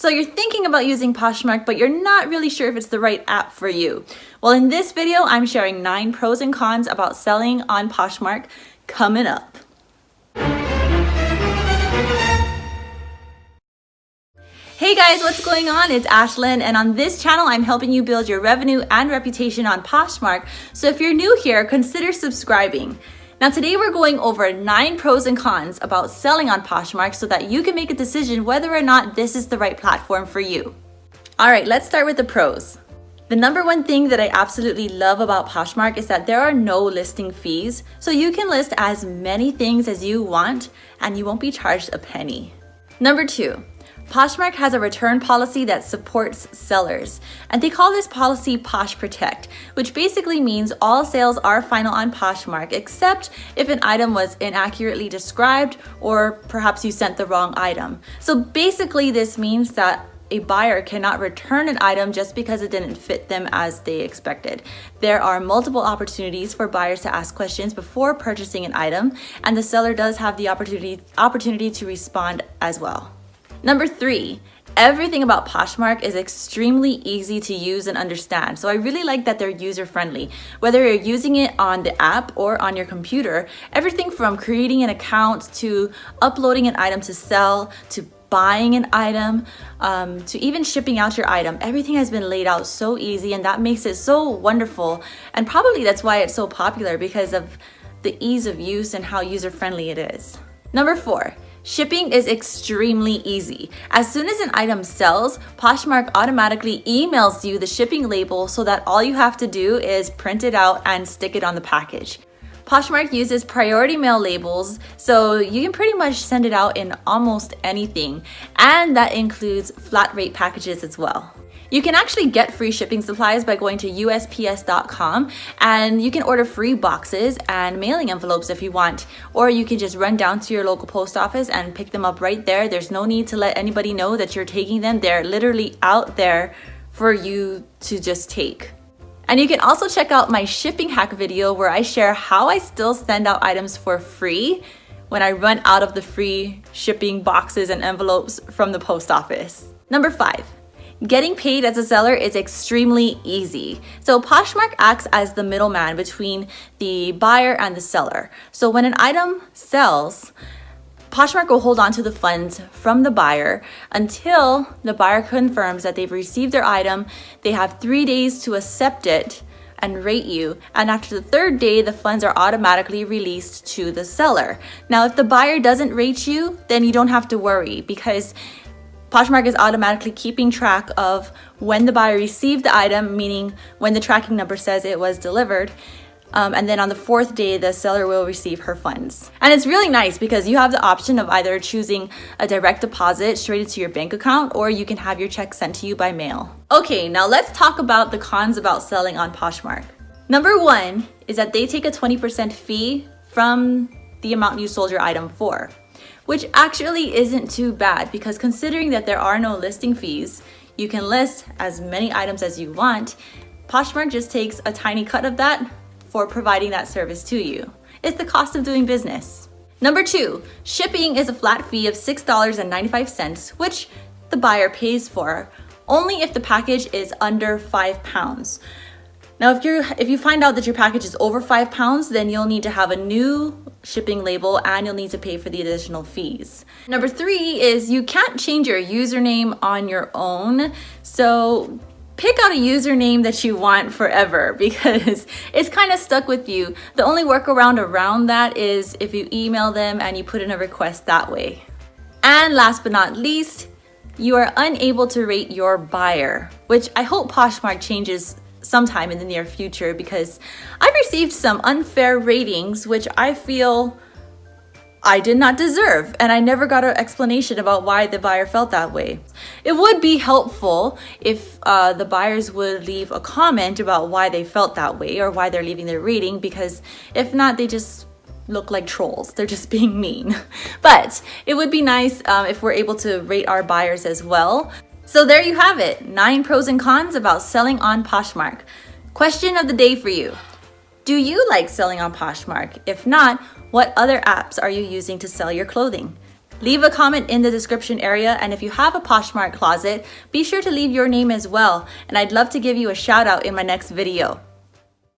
So you're thinking about using Poshmark, but you're not really sure if it's the right app for you. Well, in this video, I'm sharing 9 pros and cons about selling on Poshmark coming up. Hey guys, what's going on? It's Ashlyn, and on this channel, I'm helping you build your revenue and reputation on Poshmark. So if you're new here, consider subscribing. Now today we're going over 9 pros and cons about selling on Poshmark so that you can make a decision whether or not this is the right platform for you. All right, let's start with the pros. The number one thing that I absolutely love about Poshmark is that there are no listing fees, so you can list as many things as you want and you won't be charged a penny. Number 2. Poshmark has a return policy that supports sellers, and they call this policy Posh Protect, which basically means all sales are final on Poshmark except if an item was inaccurately described or perhaps you sent the wrong item. So basically this means that a buyer cannot return an item just because it didn't fit them as they expected. There are multiple opportunities for buyers to ask questions before purchasing an item, and the seller does have the opportunity to respond as well. Number 3, everything about Poshmark is extremely easy to use and understand. So I really like that they're user-friendly. Whether you're using it on the app or on your computer, everything from creating an account to uploading an item to sell, to buying an item, to even shipping out your item, everything has been laid out so easy, and that makes it so wonderful. And probably that's why it's so popular, because of the ease of use and how user-friendly it is. Number 4. Shipping is extremely easy. As soon as an item sells, Poshmark automatically emails you the shipping label so that all you have to do is print it out and stick it on the package. Poshmark uses priority mail labels, so you can pretty much send it out in almost anything, and that includes flat rate packages as well. You can actually get free shipping supplies by going to USPS.com, and you can order free boxes and mailing envelopes if you want, or you can just run down to your local post office and pick them up right there. There's no need to let anybody know that you're taking them. They're literally out there for you to just take. And you can also check out my shipping hack video where I share how I still send out items for free when I run out of the free shipping boxes and envelopes from the post office. Number 5. Getting paid as a seller is extremely easy. So Poshmark acts as the middleman between the buyer and the seller. So when an item sells, Poshmark will hold on to the funds from the buyer until the buyer confirms that they've received their item. They have 3 days to accept it and rate you, and after the 3rd day, the funds are automatically released to the seller. Now, if the buyer doesn't rate you, then you don't have to worry, because Poshmark is automatically keeping track of when the buyer received the item, meaning when the tracking number says it was delivered. And then on the 4th day, the seller will receive her funds. And it's really nice because you have the option of either choosing a direct deposit straight into your bank account, or you can have your check sent to you by mail. Okay, now let's talk about the cons about selling on Poshmark. Number 1 is that they take a 20% fee from the amount you sold your item for, which actually isn't too bad, because considering that there are no listing fees, you can list as many items as you want. Poshmark just takes a tiny cut of that for providing that service to you. It's the cost of doing business. Number 2, shipping is a flat fee of $6.95, which the buyer pays for, only if the package is under 5 pounds. Now, if you find out that your package is over 5 pounds, then you'll need to have a new shipping label and you'll need to pay for the additional fees. Number 3 is you can't change your username on your own. So pick out a username that you want forever, because it's kind of stuck with you. The only workaround around that is if you email them and you put in a request that way. And last but not least, you are unable to rate your buyer, which I hope Poshmark changes sometime in the near future, because I've received some unfair ratings which I feel I did not deserve, and I never got an explanation about why the buyer felt that way. It would be helpful if the buyers would leave a comment about why they felt that way or why they're leaving their rating, because if not, they just look like trolls. They're just being mean. But it would be nice if we're able to rate our buyers as well. So there you have it, 9 pros and cons about selling on Poshmark. Question of the day for you. Do you like selling on Poshmark? If not, what other apps are you using to sell your clothing? Leave a comment in the description area, and if you have a Poshmark closet, be sure to leave your name as well, and I'd love to give you a shout out in my next video.